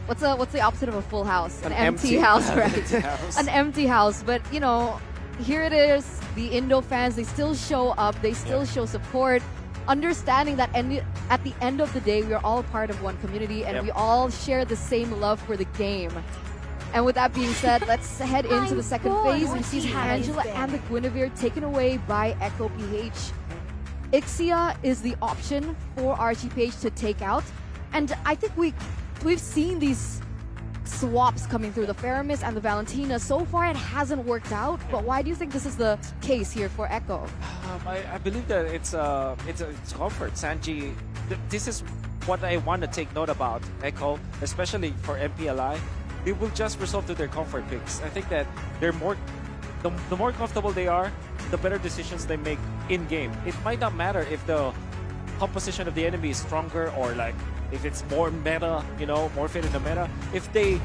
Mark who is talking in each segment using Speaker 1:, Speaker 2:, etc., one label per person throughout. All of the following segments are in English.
Speaker 1: what's the opposite of a full house?
Speaker 2: An
Speaker 1: empty
Speaker 2: empty
Speaker 1: house, right?
Speaker 2: empty house.
Speaker 1: An empty house. But you know, here it is. The Indo fans, they still show up. They still show support. Understanding that at the end of the day, we are all part of one community and we all share the same love for the game. And with that being said, let's head into the second phase. We see the Angela and the Guinevere taken away by Echo PH. Ixia is the option for RGPH to take out. And I think we've seen these swaps coming through, the Faramis and the Valentina. So far, it hasn't worked out. But why do you think this is the case here for Echo?
Speaker 3: I believe that it's comfort. Sanji, this is what I want to take note about Echo, especially for MPLI. They will just resort to their comfort picks. I think that they're the more comfortable they are, the better decisions they make in game. It might not matter if the composition of the enemy is stronger or like if it's more meta, you know, more fit in the meta. If they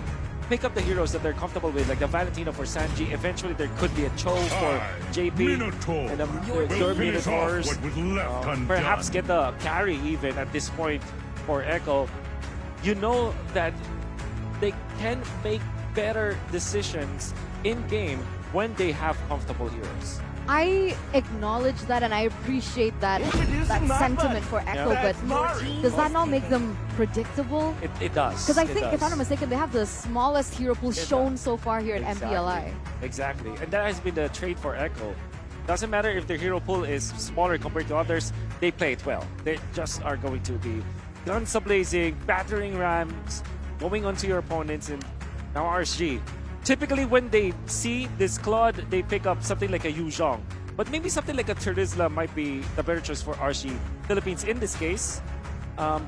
Speaker 3: pick up the heroes that they're comfortable with, like the Valentina for Sanji, eventually there could be a Cho for JP
Speaker 4: Minotaur
Speaker 3: and
Speaker 4: will finish off
Speaker 3: Minotaurs.
Speaker 4: what was left undone.
Speaker 3: Perhaps get the carry even at this point for Echo. You know that they can make better decisions in game when they have comfortable heroes.
Speaker 1: I acknowledge that and I appreciate that sentiment for Echo, but does that not make them predictable?
Speaker 3: It does.
Speaker 1: Because I think, if I'm not mistaken, they have the smallest hero pool shown so far here at MPLI.
Speaker 3: Exactly. And that has been the trait for Echo. Doesn't matter if their hero pool is smaller compared to others, they play it well. They just are going to be guns a-blazing, battering rams, going onto your opponents, and now RSG. Typically, when they see this Claude, they pick up something like a Yu Zhong. But maybe something like a Terizla might be the better choice for RSG Philippines in this case.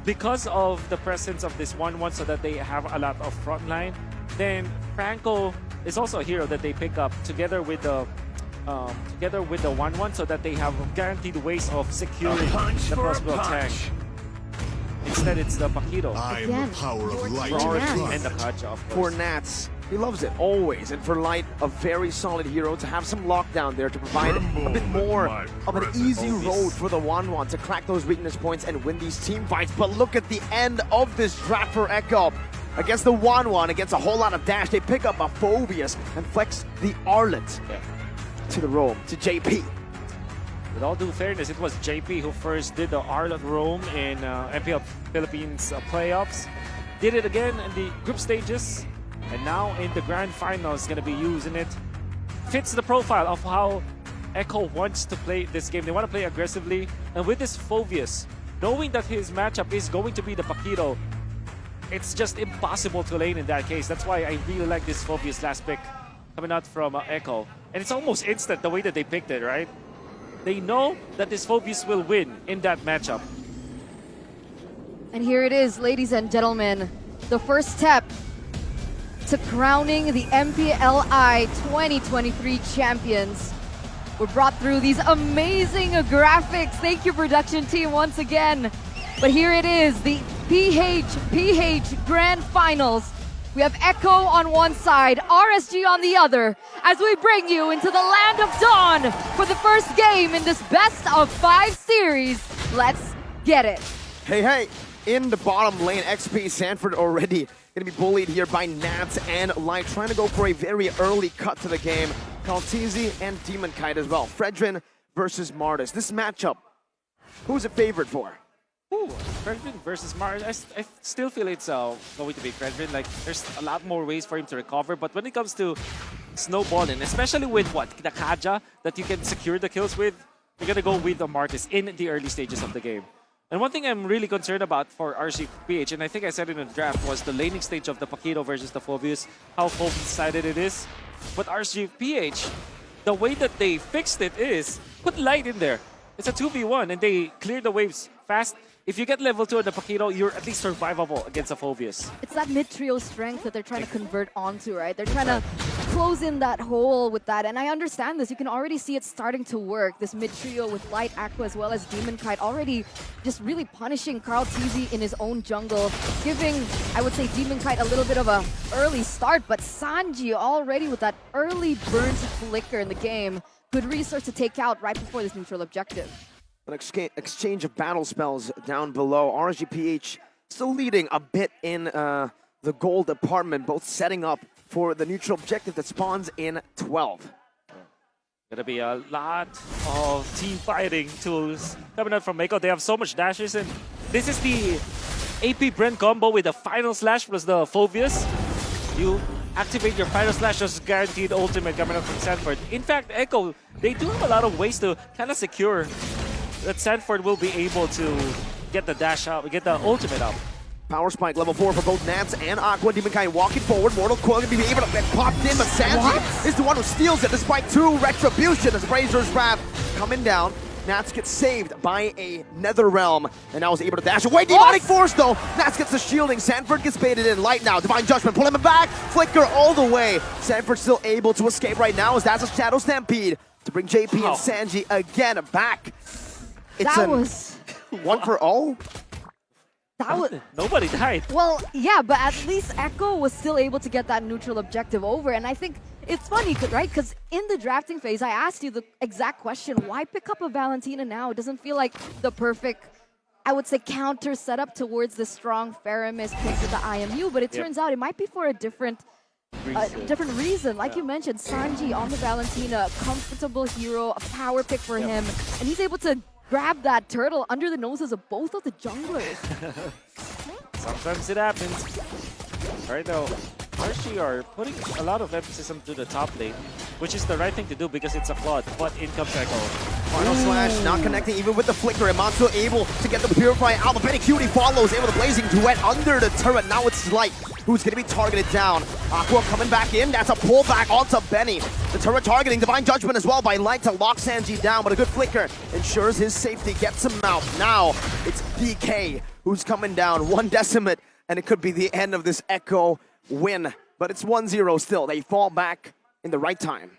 Speaker 3: Because of the presence of this 1-1 so that they have a lot of frontline, then Franco is also a hero that they pick up together with the 1-1 so that they have guaranteed ways of securing the crossbow tank. Instead, it's the Paquito.
Speaker 4: I am the power of light.
Speaker 3: And the Kaja, of
Speaker 2: For
Speaker 3: course.
Speaker 2: Nats, he loves it, always. And for Light, a very solid hero to have some lockdown there to provide a bit more of an easy road for the 1-1 to crack those weakness points and win these team fights. But look at the end of this draft for Echo. Against the 1-1, against a whole lot of dash, they pick up a Phobius and flex the Arlet to the roam, to JP.
Speaker 3: With all due fairness, it was JP who first did the Arlet roam in MPL Philippines playoffs. Did it again in the group stages. And now in the grand finals, going to be using it. Fits the profile of how Echo wants to play this game. They want to play aggressively. And with this Phobius, knowing that his matchup is going to be the Paquito, it's just impossible to lane in that case. That's why I really like this Phobius last pick coming out from Echo. And it's almost instant the way that they picked it, right? They know that this Phobius will win in that matchup.
Speaker 1: And here it is, ladies and gentlemen. The first step to crowning the MPLI 2023 champions. We're brought through these amazing graphics. Thank you, production team, once again. But here it is, the PH Grand Finals. We have Echo on one side, RSG on the other, as we bring you into the land of dawn for the first game in this best-of-5 series. Let's get it.
Speaker 2: Hey, in the bottom lane, XP Sanford already going to be bullied here by Nats and Light, trying to go for a very early cut to the game. Kaltizi and Demon Kite as well. Fredrin versus Martis. This matchup, who's it favored for?
Speaker 3: Ooh, Fredrin versus Martis. I still feel it's going to be Fredrin. Like, there's a lot more ways for him to recover. But when it comes to snowballing, especially with the Kaja that you can secure the kills with, you're going to go with the Martis in the early stages of the game. And one thing I'm really concerned about for RGPH, and I think I said it in the draft, was the laning stage of the Paquito versus the Phobius, how Phobius-sided it is. But RGPH, the way that they fixed it is, put Light in there. It's a 2v1, and they clear the waves fast. If you get level 2 on the Paquito, you're at least survivable against a Phobius.
Speaker 1: It's that mid-trio strength that they're trying to convert onto, right? They're trying to close in that hole with that, and I understand this. You can already see it starting to work. This mid-trio with Light, Aqua, as well as Demon Kite already just really punishing Carl TZ in his own jungle, giving, I would say, Demon Kite a little bit of a early start, but Sanji already with that early burnt flicker in the game. Good resource to take out right before this neutral objective.
Speaker 2: An exchange of battle spells down below. RSGPH still leading a bit in the the gold department, both setting up for the neutral objective that spawns in 12.
Speaker 3: Gonna be a lot of team fighting tools coming out from Echo. They have so much dashes, and this is the AP Brent combo with the final slash plus the Phobius. You activate your final slash, just guaranteed ultimate coming out from Sanford. In fact, Echo, they do have a lot of ways to kind of secure that Sanford will be able to get the dash out, get the ultimate out.
Speaker 2: Power Spike level 4 for both Nats and Aqua. Demonkai walking forward. Mortal Coil gonna be able to get popped in, but Sanji is the one who steals it despite 2 Retribution as Brazer's Wrath coming down. Nats gets saved by a Nether Realm, and now is able to dash away. Demonic Force though. Nats gets the shielding. Sanford gets baited in. Light now. Divine Judgment pulling him back. Flicker all the way. Sanford still able to escape right now as that's a Shadow Stampede to bring JP and Sanji again back. It's
Speaker 1: That was...
Speaker 2: one for all.
Speaker 1: That was...
Speaker 3: Nobody died.
Speaker 1: Well, yeah, but at least Echo was still able to get that neutral objective over. And I think it's funny, right? Because in the drafting phase, I asked you the exact question. Why pick up a Valentina now? It doesn't feel like the perfect, I would say, counter setup towards the strong Faramis pick with the IMU. But it turns out it might be for a different reason. Like you mentioned, Sanji on the Valentina, comfortable hero, a power pick for him. And he's able to grab that turtle under the noses of both of the junglers.
Speaker 3: Sometimes it happens. Right now, RSG are putting a lot of emphasis onto the top lane, which is the right thing to do because it's a flood, but in comes Echo.
Speaker 2: Final slash, not connecting even with the flicker. And Monzo able to get the Purify out. But Benny Cutie follows, able to Blazing Duet under the turret. Now it's Light who's going to be targeted down. Aqua coming back in. That's a pullback onto Benny. The turret targeting Divine Judgment as well by Light to lock Sanji down. But a good flicker ensures his safety, gets him out. Now it's DK who's coming down. 1 Decimate, and it could be the end of this Echo win. But it's 1-0 still. They fall back in the right time.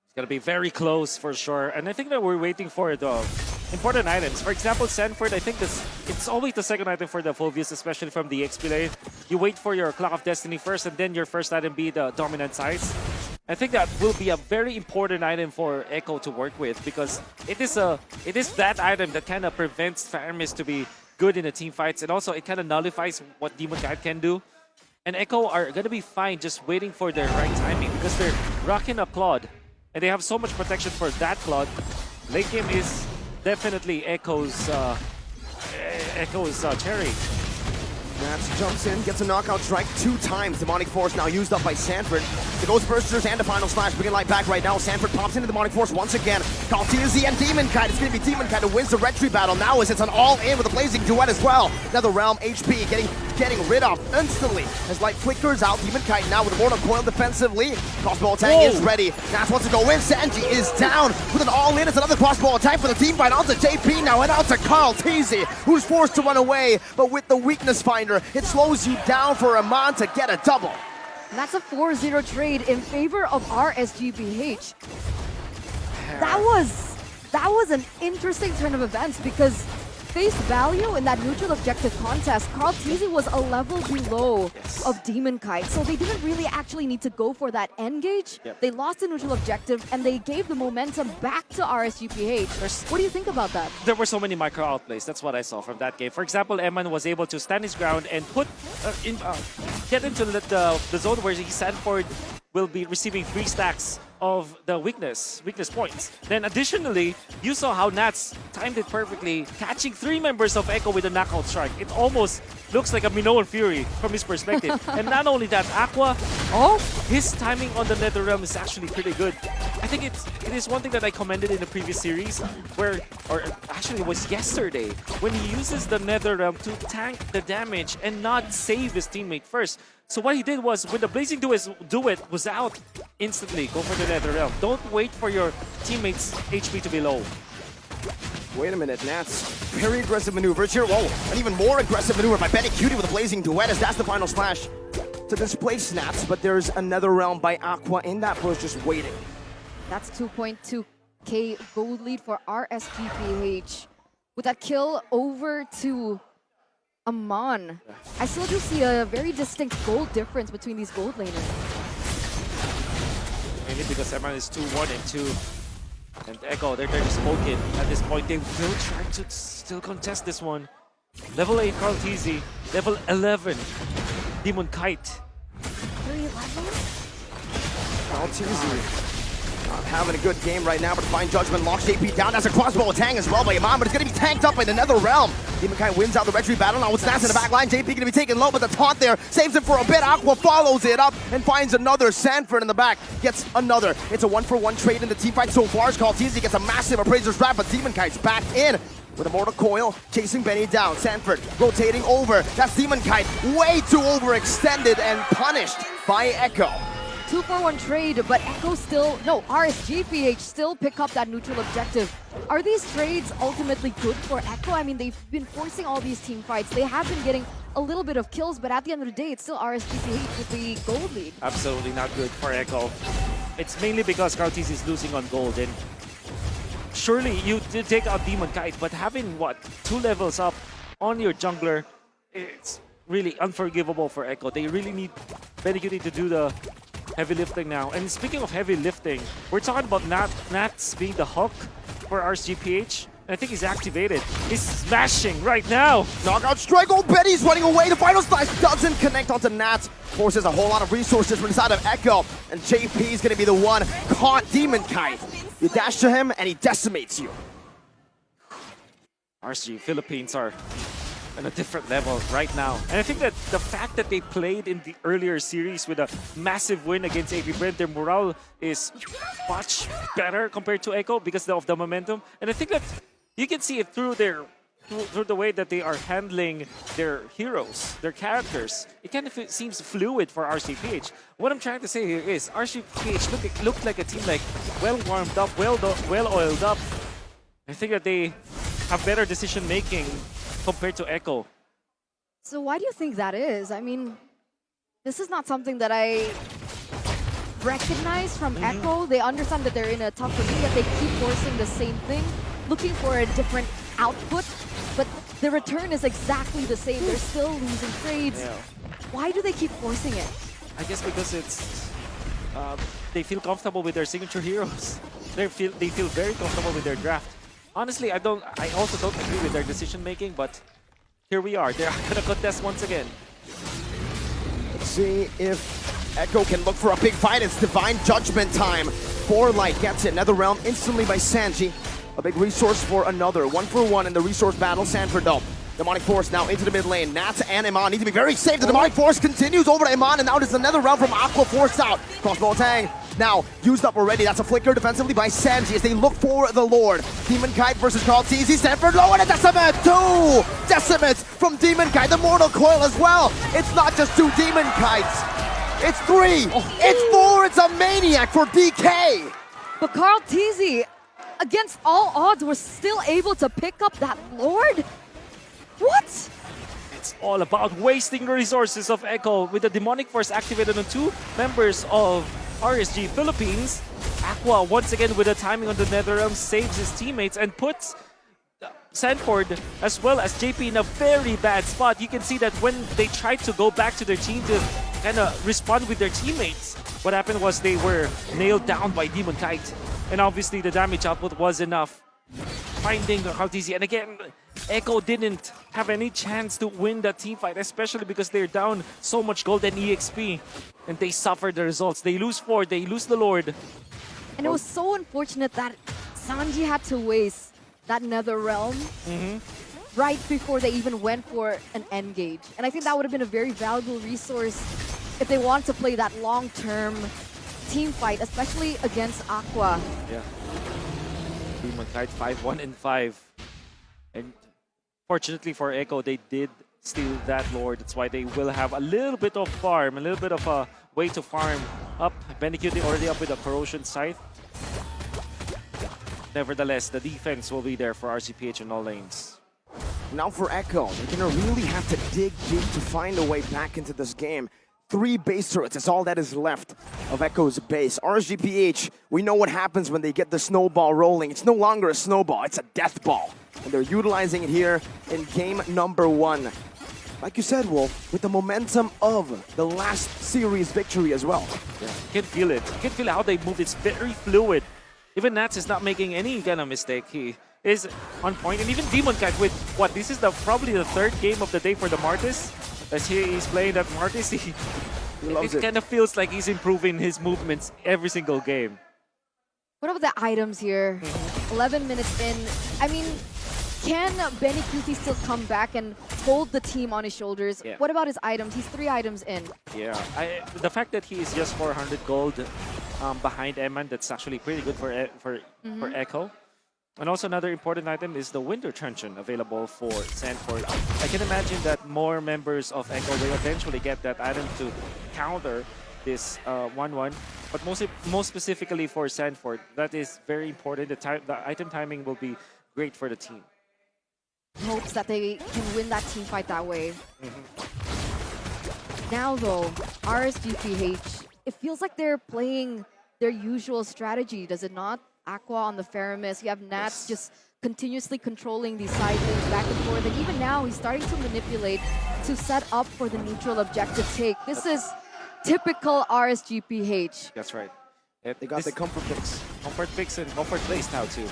Speaker 3: It's going to be very close for sure. And I think that we're waiting for the important items. For example, Sanford, I think it's always the second item for the Phobius, especially from the XP lane. You wait for your Clock of Destiny first, and then your first item be the Dominant Sights. I think that will be a very important item for Echo to work with because it is that item that kind of prevents Faramis to be good in the team fights, and also it kind of nullifies what Demon Knight can do. And Echo are going to be fine just waiting for their right timing because they're rocking a Claude. And they have so much protection for that Claude. Late game is definitely Echo's cherry.
Speaker 2: Nats jumps in, gets a knockout strike 2 times. Demonic Force now used up by Sanford. The Ghost Bursters and the Final Slash bringing Light back right now. Sanford pops into Demonic Force once again. Kaltizi and Demon Kite. It's going to be Demon Kite who wins the Retry battle. Now as it's an all-in with a Blazing Duet as well. Nether Realm HP getting rid of instantly as Light flickers out. Demon Kite now with a Mortal Coil defensively. Crossbow attack is ready. Nats wants to go in. Sanji is down with an all-in. It's another crossbow attack for the team fight onto JP now and out to Kaltizi, who's forced to run away. But with the Weakness Finder, it slows you down for Aman to get a double.
Speaker 1: And that's a 4-0 trade in favor of RSGBH. That was an interesting turn of events because face value in that neutral objective contest, Carl Teasy was a level below of Demon Kite, so they didn't really actually need to go for that engage. They lost the neutral objective and they gave the momentum back to RSGPH. What do you think about that?
Speaker 3: There were so many micro outplays. That's what I saw from that game. For example, Eman was able to stand his ground and get into the zone where Sanford will be receiving 3 stacks of the weakness points. Then additionally, you saw how Nats timed it perfectly, catching 3 members of Echo with a knockout strike. It almost looks like a Minoan Fury from his perspective. And not only that, Aqua, his timing on the Nether Realm is actually pretty good. I think it is one thing that I commended in the previous series, or actually it was yesterday, when he uses the Nether Realm to tank the damage and not save his teammate first. So what he did was, when the Blazing Duet was out, instantly go for the Nether Realm. Don't wait for your teammates' HP to be low.
Speaker 2: Wait a minute, Nats. Very aggressive maneuvers here. Whoa, an even more aggressive maneuver by Benny Cutie with a Blazing Duet as that's the Final Slash to displace Nats. But there's another realm by Aqua in that push just waiting.
Speaker 1: That's 2.2k gold lead for RSGPH. With that kill over to Aman, I still do see a very distinct gold difference between these gold laners.
Speaker 3: Mainly because Aman is 2-1 and 2. And Echo, they're smoking at this point. They will try to still contest this one. Level 8 Carl Teasy, level 11 Demon Kite.
Speaker 1: 3 levels?
Speaker 2: Maltese not having a good game right now, but Fine Judgment locks JP down. That's a crossbow attack as well by Iman, but it's going to be tanked up by the Nether Realm. Demon Kite wins out the retreat battle. Now with Stats in the back line, JP going to be taken low, but the taunt there saves him for a bit. Aqua follows it up and finds another. Sanford in the back gets another. It's a 1-for-1 trade in the team fight so far. Skaltizi gets a massive Appraiser's Wrap, but Demon Kite's back in with a Mortal Coil, chasing Benny down. Sanford rotating over. That's Demon Kite, way too overextended and punished by Echo.
Speaker 1: 2-for-1 trade, but Echo still, no, RSG PH still pick up that neutral objective. Are these trades ultimately good for Echo? I mean, they've been forcing all these team fights. They have been getting a little bit of kills, but at the end of the day, it's still RSG PH with the gold lead.
Speaker 3: Absolutely not good for Echo. It's mainly because Kartis is losing on gold, and surely you did take out Demon Kite, but having, what, 2 levels up on your jungler, it's really unforgivable for Echo. They really need Benny to do the heavy lifting now. And speaking of heavy lifting, we're talking about Nats being the Hulk for RSGPH. I think he's activated. He's smashing right now.
Speaker 2: Knockout strike. Oh, Betty's running away. The final slice doesn't connect onto Nats. Forces a whole lot of resources from inside of Echo. And JP is going to be the one caught. Demon Kite. You dash to him and he decimates you.
Speaker 3: RSG Philippines are on a different level right now. And I think that the fact that they played in the earlier series with a massive win against AB Brent, their morale is much better compared to Echo because of the momentum. And I think that you can see it through the way that they are handling their heroes, their characters. It kind of seems fluid for RCPH. What I'm trying to say here is RCPH looked like a team like well warmed up, well oiled up. I think that they have better decision making compared to Echo.
Speaker 1: So why do you think that is? I mean, this is not something that I recognize from Echo. They understand that they're in a tough position, yet they keep forcing the same thing, looking for a different output, but the return is exactly the same. They're still losing trades.
Speaker 3: Yeah.
Speaker 1: Why do they keep forcing it?
Speaker 3: I guess because it's they feel comfortable with their signature heroes. They feel very comfortable with their draft. Honestly, I also don't agree with their decision making, but here we are. They're gonna contest once again.
Speaker 2: Let's see if Echo can look for a big fight. It's Divine Judgment time. 4 Light gets it. Nether Realm instantly by Sanji. A big resource for another. 1-for-1 in the resource battle. Sanford though. Demonic Force now into the mid lane. Nats and Iman need to be very safe. The Demonic Force continues over to Iman, and now there's another round from Aqua forced out. Crossbow Tang now used up already. That's a flicker defensively by Sanji as they look for the Lord. Demon Kite versus Carl Teasy. Sanford low and a Decimate. 2 Decimates from Demon Kite. The Mortal Coil as well. It's not just 2 Demon Kites. It's 3. It's 4. It's a Maniac for DK.
Speaker 1: But Carl Teasy, against all odds, was still able to pick up that Lord? What?
Speaker 3: It's all about wasting the resources of Echo with the Demonic Force activated on 2 members of RSG Philippines. Aqua once again with the timing on the NetherRealm saves his teammates and puts Sanford as well as JP in a very bad spot. You can see that when they tried to go back to their team to kind of respond with their teammates, what happened was they were nailed down by Demon Kite. And obviously the damage output was enough. Finding Kaltizi, and again, Echo didn't have any chance to win that team fight, especially because they're down so much gold and EXP. And they suffered the results. They lose 4, they lose the Lord.
Speaker 1: And it was so unfortunate that Sanji had to waste that Nether Realm right before they even went for an engage. And I think that would have been a very valuable resource if they want to play that long-term team fight, especially against Aqua.
Speaker 3: Yeah. Demon Kite 5-1-5. And fortunately for Echo, they did steal that Lord. That's why they will have a little bit of farm, a little bit of a way to farm up. Benecute already up with a Corrosion Scythe. Nevertheless, the defense will be there for RCPH in all lanes.
Speaker 2: Now for Echo, they're gonna really have to dig deep to find a way back into this game. 3 base turrets is all that is left of Echo's base. RSGPH, we know what happens when they get the snowball rolling. It's no longer a snowball, it's a death ball. And they're utilizing it here in game number 1. Like you said, Wolf, with the momentum of the last series victory as well.
Speaker 3: Yeah, you can feel it. You can feel how they move. It's very fluid. Even Nats is not making any kind of mistake. He is on point. And even Demon Kite with, what, this is probably the 3rd game of the day for the Martis. as he is playing that Martis,
Speaker 2: He loves
Speaker 3: it
Speaker 2: it.
Speaker 3: kind of feels like he's improving his movements every single game.
Speaker 1: What about the items here? 11 minutes in. I mean, can Benny QT still come back and hold the team on his shoulders?
Speaker 3: Yeah.
Speaker 1: What about his items? He's 3 items in.
Speaker 3: Yeah, the fact that he is just 400 gold behind Eman, that's actually pretty good for for Echo. And also another important item is the Winter Truncheon available for Sanford. I can imagine that more members of Echo will eventually get that item to counter this 1-1. But most specifically for Sanford, that is very important. The item timing will be great for the team.
Speaker 1: Hopes that they can win that team fight that way. Now though, RSGPH, it feels like they're playing their usual strategy, does it not? Aqua on the Faramis, you have Nats just continuously controlling these side lanes back and forth, and even now he's starting to manipulate to set up for the neutral objective take. This is typical RSGPH.
Speaker 3: That's right.
Speaker 2: They got the comfort picks.
Speaker 3: comfort picks and comfort plays now too.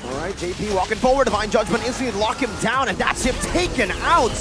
Speaker 2: All right, JP walking forward. Divine Judgment instantly lock him down, and that's him taken out.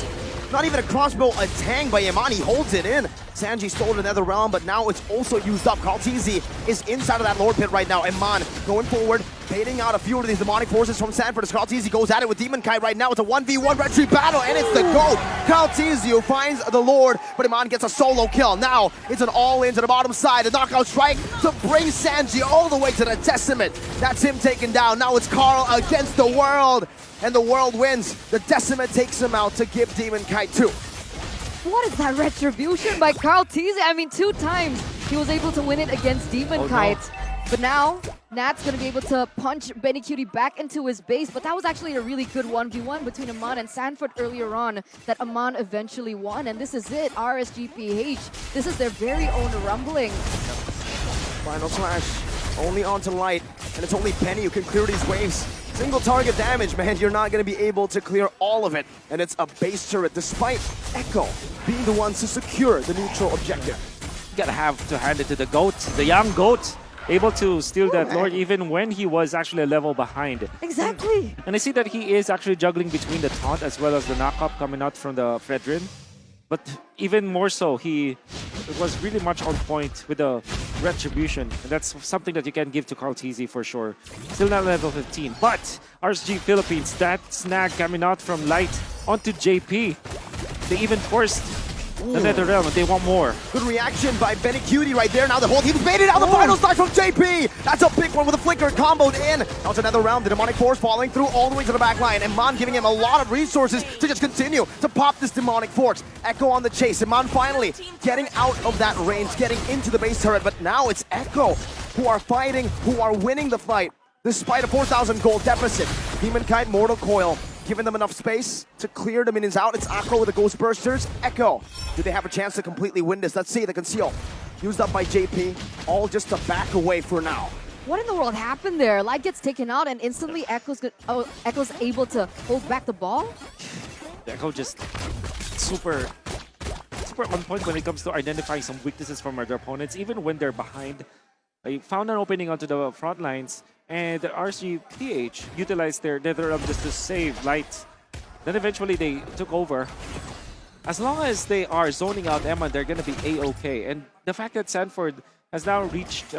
Speaker 2: Not even a crossbow, a tang by Imani holds it in. Sanji stole the Nether Realm, but now it's also used up. Kaltizi is inside of that Lord Pit right now. Iman going forward, baiting out a few of these demonic forces from Sanford as Kaltizi goes at it with Demon Kite right now. It's a 1v1 retry battle, and it's the GOAT. Kaltizi who finds the Lord, but Iman gets a solo kill. Now it's an all-in to the bottom side. A knockout strike to bring Sanji all the way to the Decimate. That's him taken down. Now it's Carl against the world. And the world wins. The Decimate takes him out to give Demon Kite 2.
Speaker 1: What is that retribution by Carl Teasy? I mean, 2 times he was able to win it against Demon Kite. But now, Nat's going to be able to punch Benny Cutie back into his base. But that was actually a really good 1v1 between Aman and Sanford earlier on that Aman eventually won. And this is it, RSGPH. This is their very own rumbling.
Speaker 2: Final slash, only onto Light. And it's only Benny who can clear these waves. Single target damage, man, you're not going to be able to clear all of it. And it's a base turret, despite Echo being the ones to secure the neutral objective.
Speaker 3: You gotta have to hand it to the GOAT, the young GOAT, able to steal that Lord even when he was actually a level behind.
Speaker 1: Exactly.
Speaker 3: And I see that he is actually juggling between the taunt as well as the knockup coming out from the Fredrin. But even more so, he was really much on point with the retribution. And that's something that you can give to Carl Teasy for sure. Still not level 15. But RSG Philippines, that snag coming out from Light onto JP. They even forced the Nether Realm, and they want more.
Speaker 2: Good reaction by Benny Cutie right there. Now the whole team's baited out. The final smash from JP. That's a big one with a flicker comboed in. Now it's another round. The demonic force falling through all the way to the back line. Iman giving him a lot of resources to just continue to pop this demonic force. Echo on the chase. Iman finally getting out of that range, getting into the base turret. But now it's Echo who are fighting, who are winning the fight, despite a 4,000 gold deficit. Demon Kite, Mortal Coil, giving them enough space to clear the minions out. It's Aqua with the Ghost Bursters. Echo, do they have a chance to completely win this? Let's see, the conceal used up by JP, all just to back away for now.
Speaker 1: What in the world happened there? Light gets taken out and instantly Echo's able to hold back the ball?
Speaker 3: Echo just super on point when it comes to identifying some weaknesses from their opponents, even when they're behind. They found an opening onto the front lines, and the RSGPH utilized their Nether Realm just to save Light. Then eventually they took over. As long as they are zoning out Emma, they're going to be A-okay. And the fact that Sanford has now reached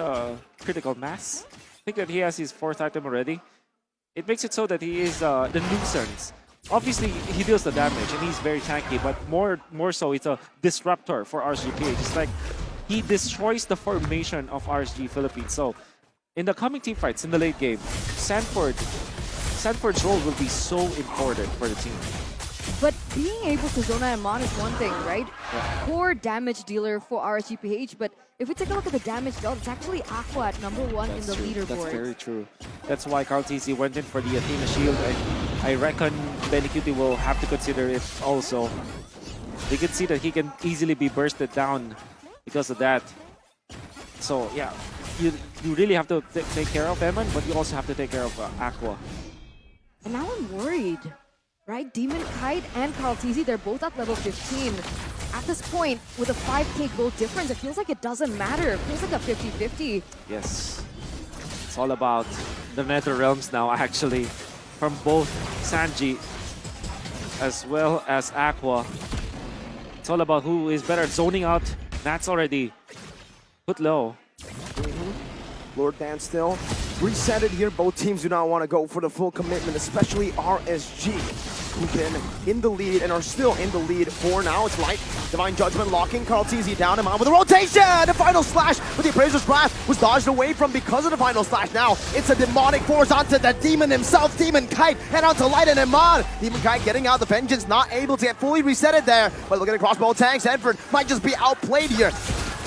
Speaker 3: critical mass, I think that he has his 4th item already, it makes it so that he is the nuisance. Obviously, he deals the damage, and he's very tanky, but more so, it's a disruptor for RSGPH. It's like he destroys the formation of RSG Philippines. So, in the coming team fights in the late game, Sanford's role will be so important for the team.
Speaker 1: But being able to zone out Amon is one thing, right?
Speaker 3: Yeah.
Speaker 1: Poor damage dealer for RSGPH, but if we take a look at the damage dealt, it's actually Aqua at #1 in the leaderboard.
Speaker 3: That's very true. That's why Carl TC went in for the Athena Shield, and I reckon Benny Cutie will have to consider it also. They can see that he can easily be bursted down because of that. So yeah, you really have to take care of Eman, but you also have to take care of Aqua.
Speaker 1: And now I'm worried, right? Demon Kite and Carl TZ, they're both at level 15. At this point, with a 5k gold difference, it feels like it doesn't matter. It feels like a 50-50.
Speaker 3: Yes. It's all about the Nether Realms now, actually, from both Sanji as well as Aqua. It's all about who is better at zoning out. That's already put low.
Speaker 2: Lord Dance still reset it here. Both teams do not want to go for the full commitment, especially RSG, who've been in the lead and are still in the lead for now. It's Light, Divine Judgment locking Carl TZ down him on with a rotation. The final slash with the Appraiser's Blast was dodged away from because of the final slash. Now it's a demonic force onto the demon himself, Demon Kite, and onto Light and Iman. Demon Kite getting out the Vengeance, not able to get fully resetted there. But looking across both tanks, Edford might just be outplayed here.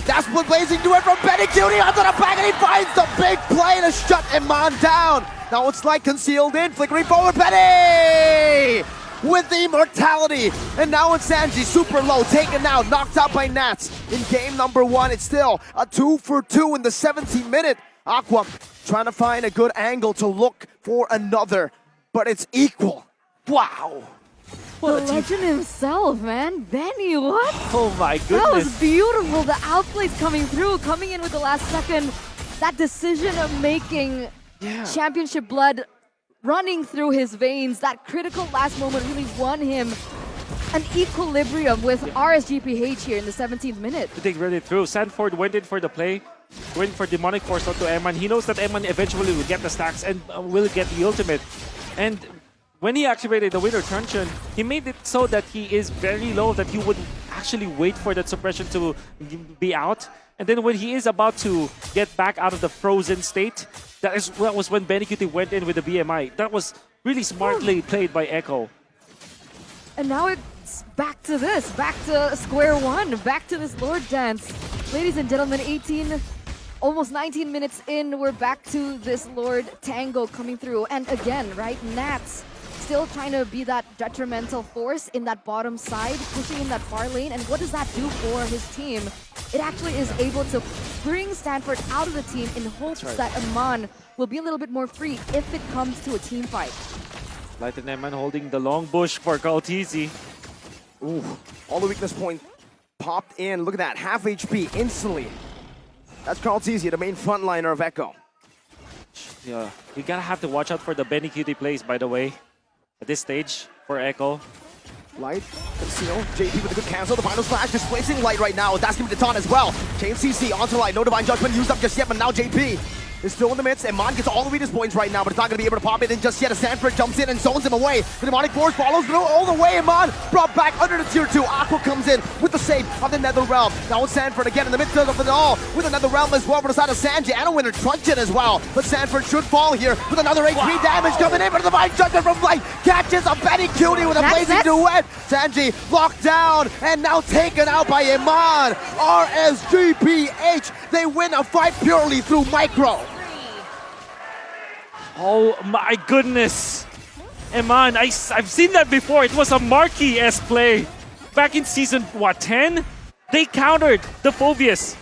Speaker 2: That's what Blazing do it from Benny Cutie onto the back, and he finds the big play to shut Iman down. Now it's like concealed in, flickering forward, Benny! With the immortality, and now it's Sanji, super low, taken out, knocked out by Nats. In game number 1, it's still a 2 for 2 in the 17th minute. Aqua trying to find a good angle to look for another, but it's equal. Wow.
Speaker 1: The legend himself, man. Benny, what?
Speaker 3: Oh my
Speaker 1: That
Speaker 3: goodness.
Speaker 1: was beautiful. The outplays coming through, coming in with the last second. That decision of making championship blood running through his veins. That critical last moment really won him an equilibrium with RSGPH here in the 17th minute.
Speaker 3: They read it through. Sanford went in for the play, went for Demonic Force onto Eman. He knows that Eman eventually will get the stacks and will get the ultimate. And when he activated the Winter Truncheon, he made it so that he is very low, that he would actually wait for that suppression to be out. And then when he is about to get back out of the frozen state, that was when Benny Cutie went in with the BMI. That was really smartly played by Echo.
Speaker 1: And now it's back to this, back to square one, back to this Lord Dance. Ladies and gentlemen, almost 19 minutes in, we're back to this Lord Tango coming through. And again, right, Nats still trying to be that detrimental force in that bottom side, pushing in that far lane. And what does that do for his team? It actually is able to bring Stanford out of the team in hopes that Aman will be a little bit more free if it comes to a team fight.
Speaker 3: Light and Eman holding the long bush for Carl TZ.
Speaker 2: Ooh, all the weakness point popped in. Look at that, half HP instantly. That's Carl Tizia, the main frontliner of Echo.
Speaker 3: Yeah, you gotta have to watch out for the Benny Cutie plays, by the way, at this stage for Echo.
Speaker 2: Light, conceal, JP with a good cancel, the final slash displacing Light right now. That's gonna be the taunt as well. Chain CC onto Light, no Divine Judgment used up just yet, but now JP is still in the midst, and Mon gets all the weakness points right now, but it's not gonna be able to pop it in just yet as Sanford jumps in and zones him away. The Demonic Force follows through all the way, and Mon brought back under the tier 2. Aqua comes in with the save of the Nether Realm. Now it's Sanford again in the midst of it all with another realm as well for the side of Sanji and a Winter Truncheon as well. But Sanford should fall here with another 8-3 damage coming in, but the Divine Judgment from Light catches a Benny Cutie with a blazing duet. Sanji locked down and now taken out by Iman. RSGPH, they win a fight purely through micro.
Speaker 3: Oh my goodness! Eman, I've seen that before. It was a Marquee-esque play. Back in season, what, 10? They countered the Phobius.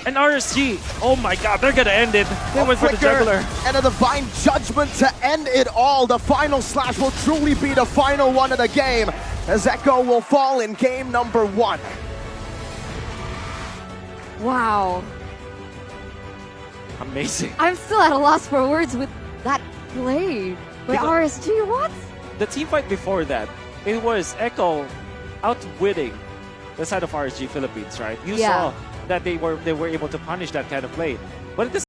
Speaker 3: And RSG, oh my god, they're gonna end it. They went for the juggler.
Speaker 2: And a Divine Judgment to end it all. The final slash will truly be the final one of the game, as Echo will fall in game number 1.
Speaker 1: Wow.
Speaker 3: Amazing.
Speaker 1: I'm still at a loss for words with that play by RSG. What?
Speaker 3: The team fight before that, it was Echo outwitting the side of RSG Philippines, right? You saw that they were able to punish that kind of play. But at the